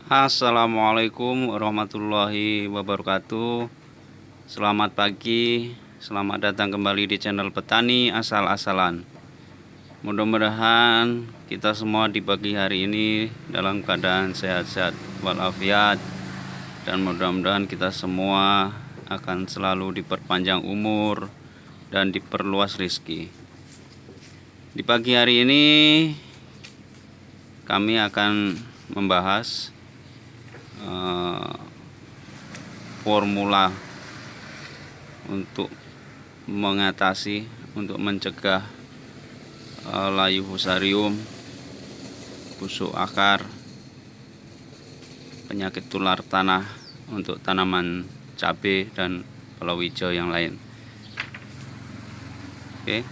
Assalamualaikum warahmatullahi wabarakatuh. Selamat pagi, selamat datang kembali di channel Petani Asal-asalan. Mudah-mudahan kita semua di pagi hari ini dalam keadaan sehat-sehat walafiat, dan mudah-mudahan kita semua akan selalu diperpanjang umur dan diperluas rezeki. Di pagi hari ini kami akan membahas formula untuk mengatasi, untuk mencegah layu fusarium, busuk akar, penyakit tular tanah untuk tanaman cabai dan palawija yang lain. Oke,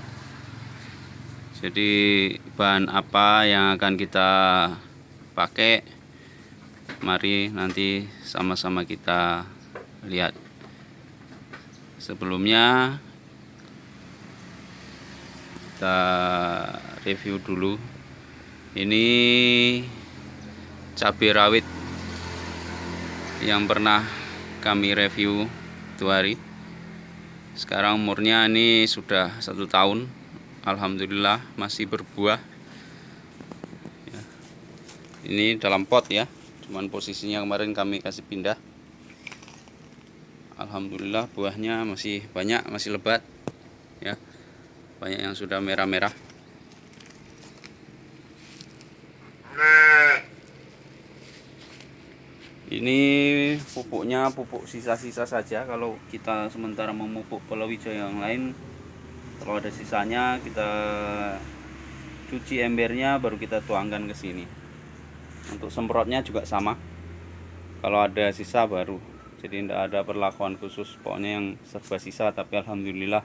jadi bahan apa yang akan kita pakai? Mari nanti sama-sama kita lihat. Sebelumnya kita review dulu. Ini cabai rawit yang pernah kami review itu hari. Sekarang umurnya ini sudah 1 tahun. Alhamdulillah masih berbuah. Ini dalam pot ya. Cuman posisinya kemarin kami kasih pindah. Alhamdulillah buahnya masih banyak, masih lebat ya. Banyak yang sudah merah-merah. Ini pupuknya pupuk sisa-sisa saja. Kalau kita sementara memupuk palawija yang lain, kalau ada sisanya kita cuci embernya baru kita tuangkan ke sini. Untuk semprotnya juga sama, kalau ada sisa baru, jadi tidak ada perlakuan khusus, pokoknya yang serba sisa. Tapi alhamdulillah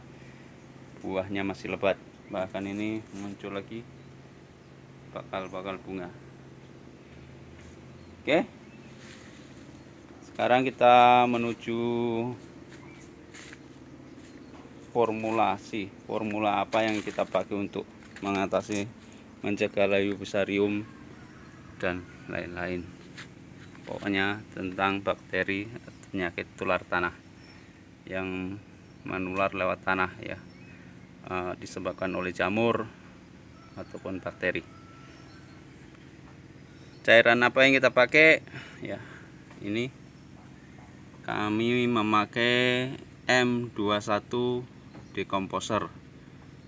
buahnya masih lebat, bahkan ini muncul lagi bakal bunga. Oke, sekarang kita menuju formula apa yang kita pakai untuk mengatasi, mencegah layu fusarium dan lain-lain. Pokoknya tentang bakteri penyakit tular tanah yang menular lewat tanah ya, disebabkan oleh jamur ataupun bakteri. Cairan apa yang kita pakai ya? Ini kami memakai M21 Decomposer.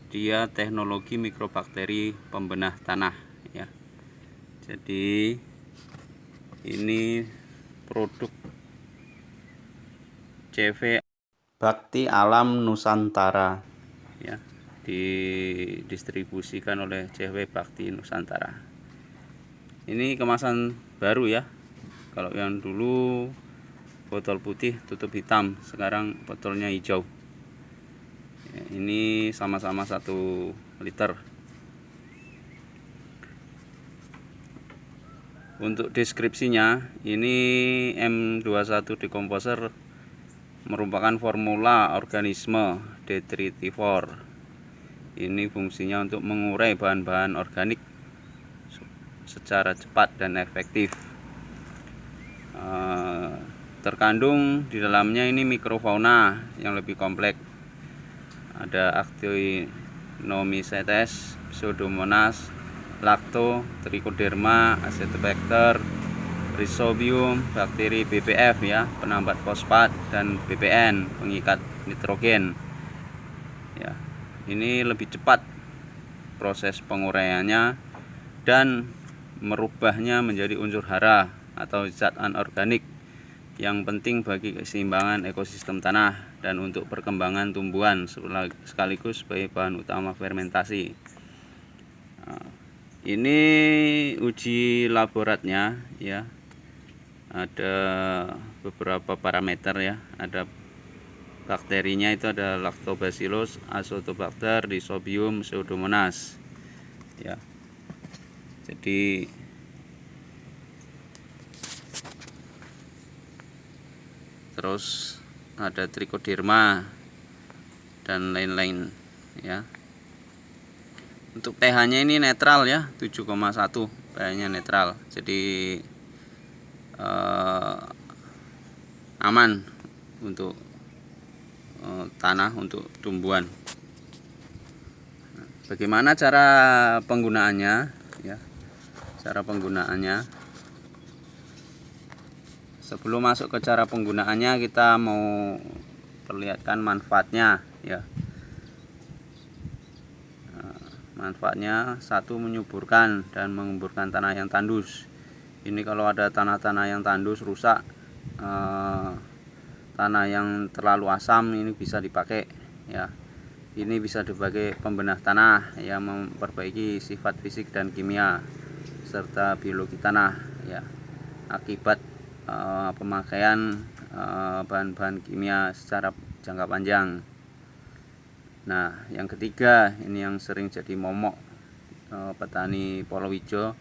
Dia teknologi mikrobakteri pembenah tanah ya. Jadi ini produk CV Bakti Alam Nusantara ya, didistribusikan oleh CV Bakti Nusantara. Ini kemasan baru ya. Kalau yang dulu botol putih tutup hitam, sekarang botolnya hijau ya. Ini sama-sama 1 liter. Untuk deskripsinya, ini M21 Decomposer merupakan formula organisme detritivore. Ini fungsinya untuk mengurai bahan-bahan organik secara cepat dan efektif. Terkandung di dalamnya ini mikrofauna yang lebih kompleks. Ada Actinomycetes, Pseudomonas, Lacto, Trichoderma, Acetobacter, Rhizobium, bakteri BPF ya, penambat fosfat, dan BPN, pengikat nitrogen. Ya, ini lebih cepat proses penguraiannya dan merubahnya menjadi unsur hara atau zat anorganik yang penting bagi keseimbangan ekosistem tanah dan untuk perkembangan tumbuhan, sekaligus sebagai bahan utama fermentasi. Ini uji laboratnya ya, ada beberapa parameter ya. Ada bakterinya, itu ada Lactobacillus, Azotobacter, Rhizobium, Pseudomonas ya. Jadi terus ada Trichoderma dan lain-lain ya. Untuk pH nya ini netral ya, 7,1, pH nya netral. Jadi aman untuk tanah, untuk tumbuhan. Bagaimana cara penggunaannya ya? Cara penggunaannya, sebelum masuk ke cara penggunaannya, kita mau perlihatkan manfaatnya ya. Manfaatnya, satu, menyuburkan dan mengemburkan tanah yang tandus. Ini kalau ada tanah-tanah yang tandus rusak, tanah yang terlalu asam, ini bisa dipakai ya. Ini bisa sebagai pembenah tanah yang memperbaiki sifat fisik dan kimia serta biologi tanah ya, akibat pemakaian bahan-bahan kimia secara jangka panjang. Nah, yang ketiga, ini yang sering jadi momok petani palawija,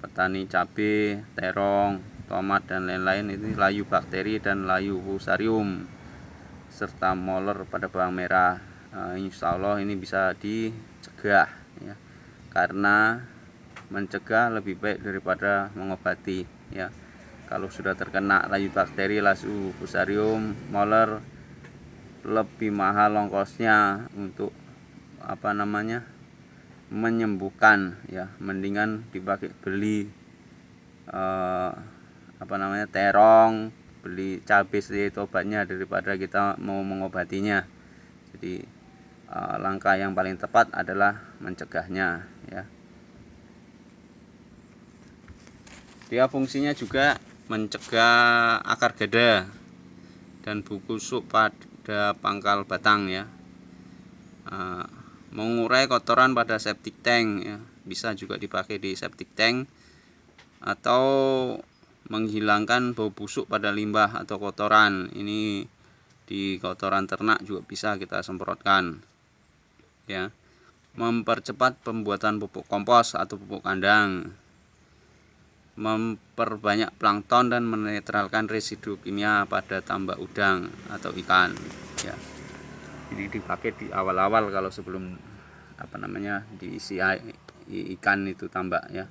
petani cabai, terong, tomat dan lain-lain, ini layu bakteri dan layu fusarium serta moler pada bawang merah. Insya Allah ini bisa dicegah ya, karena mencegah lebih baik daripada mengobati ya. Kalau sudah terkena layu bakteri, layu fusarium, moler, lebih mahal ongkosnya untuk menyembuhkan ya. Mendingan dipakai beli terong, beli cabai sedikit obatnya daripada kita mau mengobatinya. Jadi langkah yang paling tepat adalah mencegahnya ya. Dia fungsinya juga mencegah akar gada dan busuk pada pangkal batang ya. Mengurai kotoran pada septic tank ya, bisa juga dipakai di septic tank, atau menghilangkan bau busuk pada limbah atau kotoran. Ini di kotoran ternak juga bisa kita semprotkan ya. Mempercepat pembuatan pupuk kompos atau pupuk kandang, memperbanyak plankton dan menetralkan residu kimia pada tambak udang atau ikan ya. Ini dipakai di awal-awal kalau sebelum diisi ikan itu tambak ya.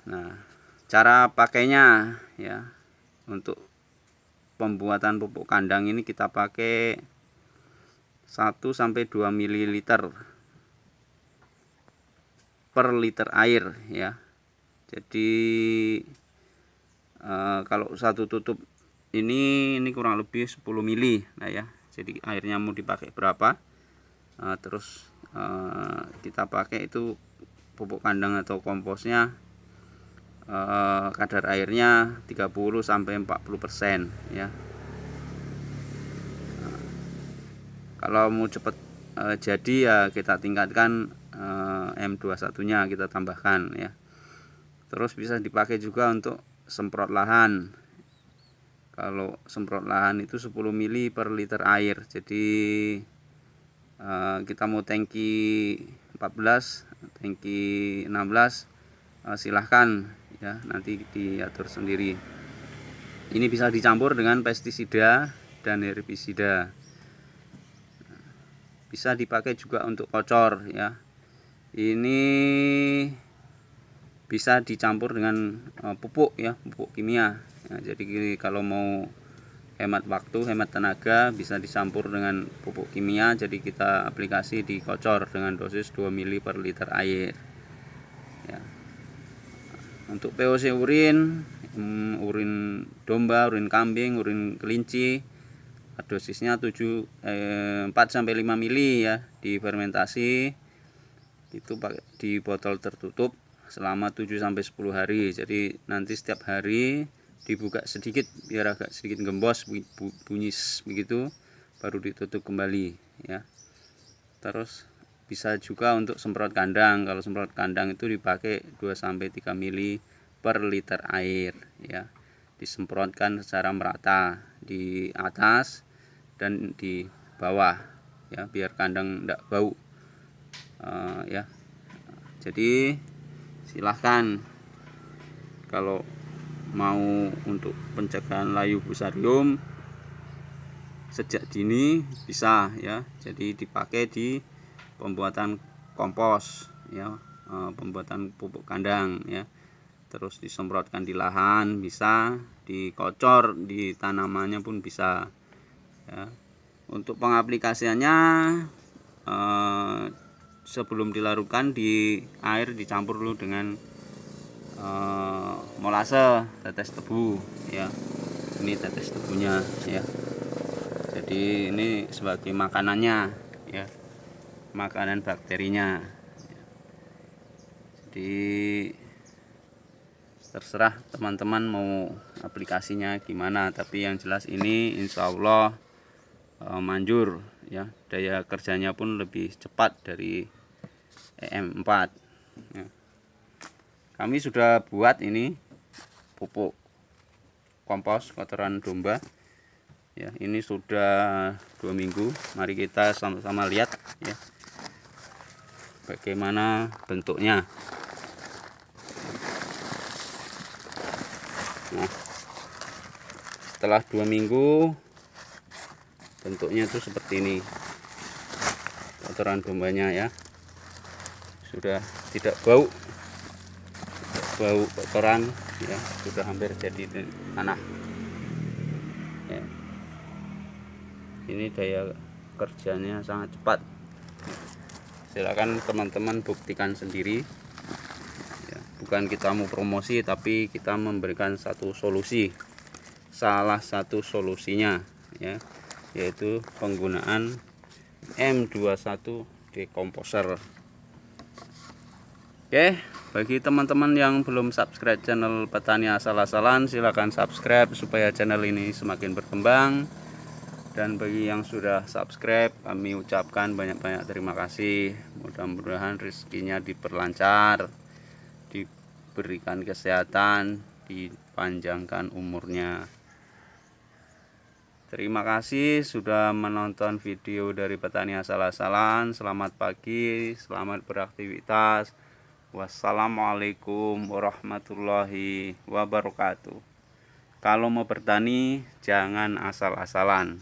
Nah, cara pakainya ya, untuk pembuatan pupuk kandang ini kita pakai 1-2 ml per liter air ya. Jadi kalau satu tutup ini kurang lebih 10 ml nah ya. Jadi airnya mau dipakai berapa, terus kita pakai itu pupuk kandang atau komposnya, kadar airnya 30-40% ya. Kalau mau cepat jadi ya kita tingkatkan M21 nya kita tambahkan ya. Terus bisa dipakai juga untuk semprot lahan. Kalau semprot lahan itu 10 ml per liter air. Jadi kita mau tangki 14, tangki 16, silahkan ya, nanti diatur sendiri. Ini bisa dicampur dengan pestisida dan herbisida. Bisa dipakai juga untuk kocor ya. Ini bisa dicampur dengan pupuk ya, pupuk kimia ya. Jadi kalau mau hemat waktu, hemat tenaga, bisa dicampur dengan pupuk kimia. Jadi kita aplikasi di kocor dengan dosis 2 ml per liter air ya. Untuk POC urin, urin domba, urin kambing, urin kelinci, dosisnya 4-5 ml ya, difermentasi itu di botol tertutup selama 7-10 hari. Jadi nanti setiap hari dibuka sedikit biar agak sedikit gembos, bunyi begitu, baru ditutup kembali ya. Terus bisa juga untuk semprot kandang. Kalau semprot kandang itu dipakai 2-3 ml per liter air ya. Disemprotkan secara merata di atas dan di bawah ya, biar kandang tidak bau ya. Jadi silahkan kalau mau untuk pencegahan layu fusarium sejak dini bisa ya. Jadi dipakai di pembuatan kompos ya, pembuatan pupuk kandang ya. terus disemprotkan di lahan bisa, dikocor di tanamannya pun bisa ya. Untuk pengaplikasiannya sebelum dilarutkan di air dicampur dulu dengan molase, tetes tebu ya. Ini tetes tebunya ya. Jadi ini sebagai makanannya ya, makanan bakterinya. Jadi terserah teman-teman mau aplikasinya gimana, tapi yang jelas ini insya Allah manjur ya, daya kerjanya pun lebih cepat dari EM4 ya. Kami sudah buat ini pupuk kompos kotoran domba ya, ini sudah 2 minggu. Mari kita sama-sama lihat ya bagaimana bentuknya. Nah, setelah 2 minggu bentuknya itu seperti ini kotoran dombanya ya, sudah tidak bau kotoran ya, sudah hampir jadi tanah ya. Ini daya kerjanya sangat cepat. Silakan teman-teman buktikan sendiri ya. Bukan kita mau promosi, tapi kita memberikan satu solusi, salah satu solusinya ya, yaitu penggunaan M21 Decomposer. Oke, bagi teman-teman yang belum subscribe channel Petani Asal-asalan, silahkan subscribe supaya channel ini semakin berkembang. Dan bagi yang sudah subscribe, kami ucapkan banyak-banyak terima kasih. Mudah-mudahan rezekinya diperlancar, diberikan kesehatan, dipanjangkan umurnya. Terima kasih sudah menonton video dari Petani Asal-asalan. Selamat pagi, selamat beraktivitas. Wassalamualaikum warahmatullahi wabarakatuh. Kalau mau bertani, jangan asal-asalan.